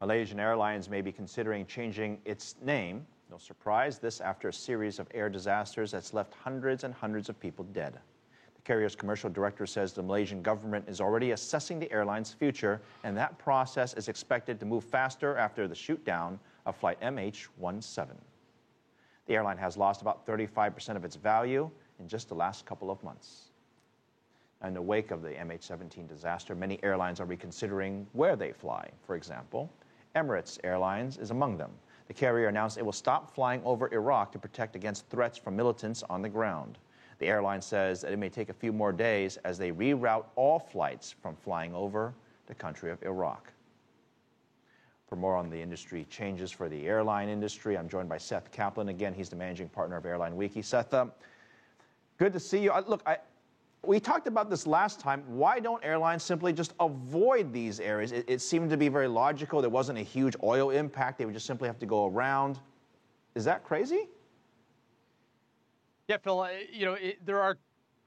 Malaysian Airlines may be considering changing its name. No surprise, this after a series of air disasters that's left hundreds and hundreds of people dead. The carrier's commercial director says the Malaysian government is already assessing the airline's future, and that process is expected to move faster after the shoot-down of flight MH17. The airline has lost about 35% of its value in just the last couple of months. In the wake of the MH17 disaster, many airlines are reconsidering where they fly. For example, Emirates Airlines is among them. The carrier announced it will stop flying over Iraq to protect against threats from militants on the ground. The airline says that it may take a few more days as they reroute all flights from flying over the country of Iraq. For more on the industry changes for the airline industry, I'm joined by Seth Kaplan. Again, he's the managing partner of Airline Wiki. Seth, good to see you. We talked about this last time. Why don't airlines simply just avoid these areas? It seemed to be very logical. There wasn't a huge oil impact. They would just simply have to go around. Is that crazy? Yeah, Phil, there are,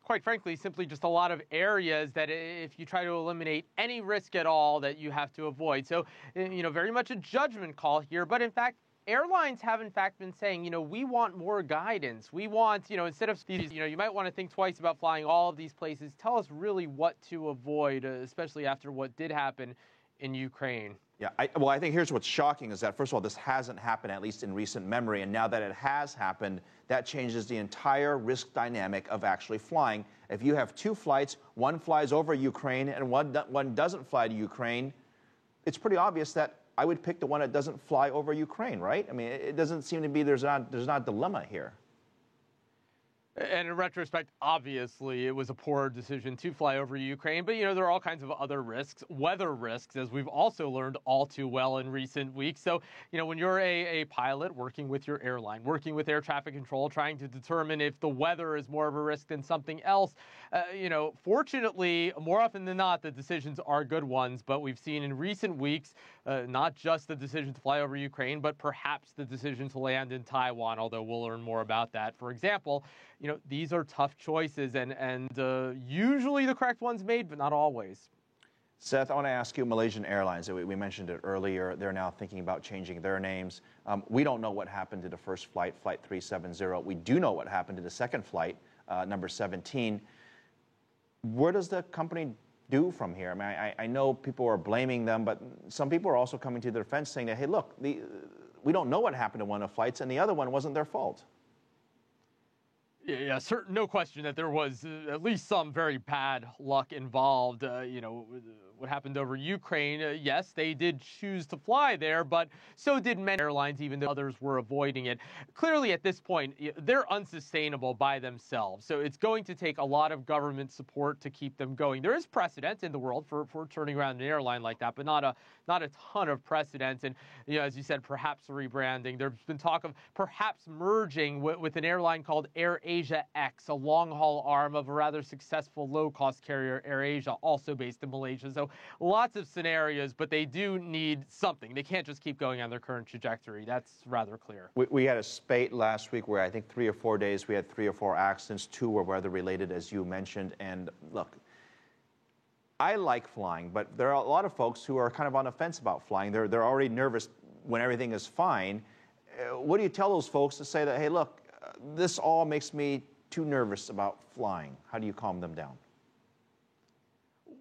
quite frankly, simply just a lot of areas that if you try to eliminate any risk at all that you have to avoid. So, very much a judgment call here. But in fact, airlines have, in fact, been saying, we want more guidance. We want, instead of these, you might want to think twice about flying all of these places. Tell us really what to avoid, especially after what did happen in Ukraine. Yeah, I think here's what's shocking is that, first of all, this hasn't happened, at least in recent memory. And now that it has happened, that changes the entire risk dynamic of actually flying. If you have two flights, one flies over Ukraine and one doesn't fly to Ukraine, it's pretty obvious that I would pick the one that doesn't fly over Ukraine, right? I mean, it doesn't seem to be there's not a dilemma here. And in retrospect, obviously, it was a poor decision to fly over Ukraine. But, there are all kinds of other risks, weather risks, as we've also learned all too well in recent weeks. So, when you're a pilot working with your airline, working with air traffic control, trying to determine if the weather is more of a risk than something else, fortunately, more often than not, the decisions are good ones. But we've seen in recent weeks, not just the decision to fly over Ukraine, but perhaps the decision to land in Taiwan, although we'll learn more about that. For example, these are tough choices and usually the correct one's made, but not always. Seth, I want to ask you, Malaysian Airlines, we mentioned it earlier, they're now thinking about changing their names. We don't know what happened to the first flight, Flight 370. We do know what happened to the second flight, number 17. Where does the company do from here? I mean, I know people are blaming them, but some people are also coming to their defense saying that, hey, look, we don't know what happened to one of the flights, and the other one wasn't their fault. Yeah, no question that there was at least some very bad luck involved. What happened over Ukraine, yes, they did choose to fly there, but so did many airlines, even though others were avoiding it. Clearly, at this point, they're unsustainable by themselves. So it's going to take a lot of government support to keep them going. There is precedent in the world for turning around an airline like that, but not a ton of precedent. And, as you said, perhaps rebranding. There's been talk of perhaps merging with an airline called AirAsia X, a long-haul arm of a rather successful low-cost carrier, AirAsia, also based in Malaysia. So lots of scenarios, but they do need something. They can't just keep going on their current trajectory. That's rather clear. We had a spate last week where I think 3 or 4 days we had 3 or 4 accidents. 2 were weather-related, as you mentioned. And look, I like flying, but there are a lot of folks who are kind of on the fence about flying. They're already nervous when everything is fine. What do you tell those folks to say that, hey, look, this all makes me too nervous about flying? How do you calm them down?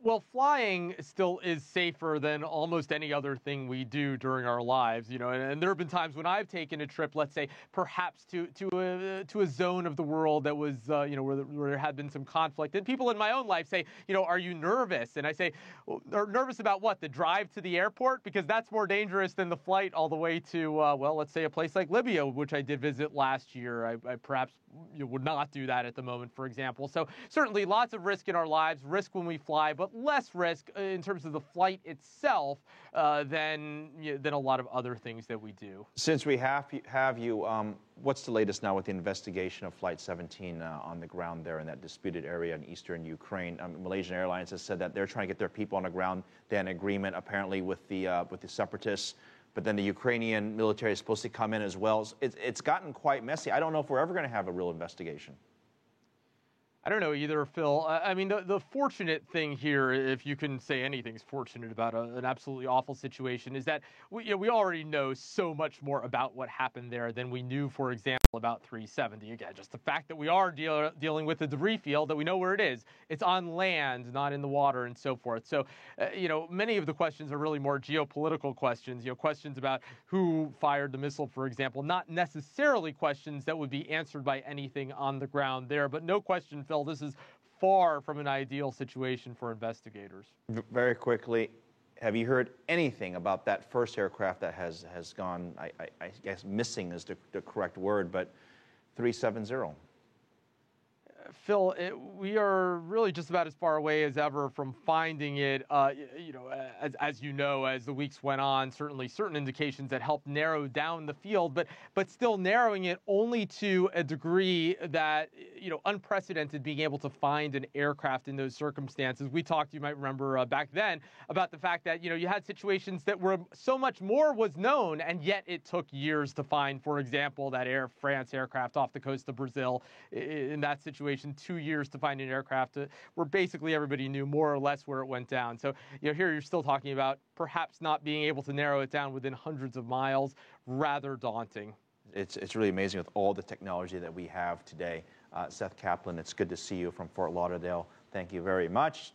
Well, flying still is safer than almost any other thing we do during our lives, and there have been times when I've taken a trip, let's say, perhaps to a zone of the world that was, where there had been some conflict. And people in my own life say, are you nervous? And I say, well, nervous about what? The drive to the airport? Because that's more dangerous than the flight all the way to, let's say a place like Libya, which I did visit last year. I perhaps would not do that at the moment, for example. So certainly lots of risk in our lives, risk when we fly, but less risk in terms of the flight itself than a lot of other things that we do. Since we have you, what's the latest now with the investigation of Flight 17 on the ground there in that disputed area in eastern Ukraine? Malaysian Airlines has said that they're trying to get their people on the ground. They had an agreement apparently with the separatists, but then the Ukrainian military is supposed to come in as well. It's gotten quite messy. I don't know if we're ever going to have a real investigation. I don't know either, Phil. I mean, the fortunate thing here, if you can say anything's fortunate about an absolutely awful situation, is that we already know so much more about what happened there than we knew, for example, about 370. Again, just the fact that we are dealing with a debris field, that we know where it is. It's on land, not in the water, and so forth. So, many of the questions are really more geopolitical questions, questions about who fired the missile, for example, not necessarily questions that would be answered by anything on the ground there. But no question, Phil, this is far from an ideal situation for investigators. Very quickly, have you heard anything about that first aircraft that has gone, I guess missing is the correct word, but 370? Phil, we are really just about as far away as ever from finding it. As you know, as the weeks went on, certainly certain indications that helped narrow down the field, but still narrowing it only to a degree that, unprecedented, being able to find an aircraft in those circumstances. We talked, you might remember back then, about the fact that, you had situations that were so much more was known, and yet it took years to find, for example, that Air France aircraft off the coast of Brazil. In that situation, 2 years to find an aircraft where basically everybody knew more or less where it went down. So, here you're still talking about perhaps not being able to narrow it down within hundreds of miles. Rather daunting. It's really amazing with all the technology that we have today. Seth Kaplan, it's good to see you from Fort Lauderdale. Thank you very much.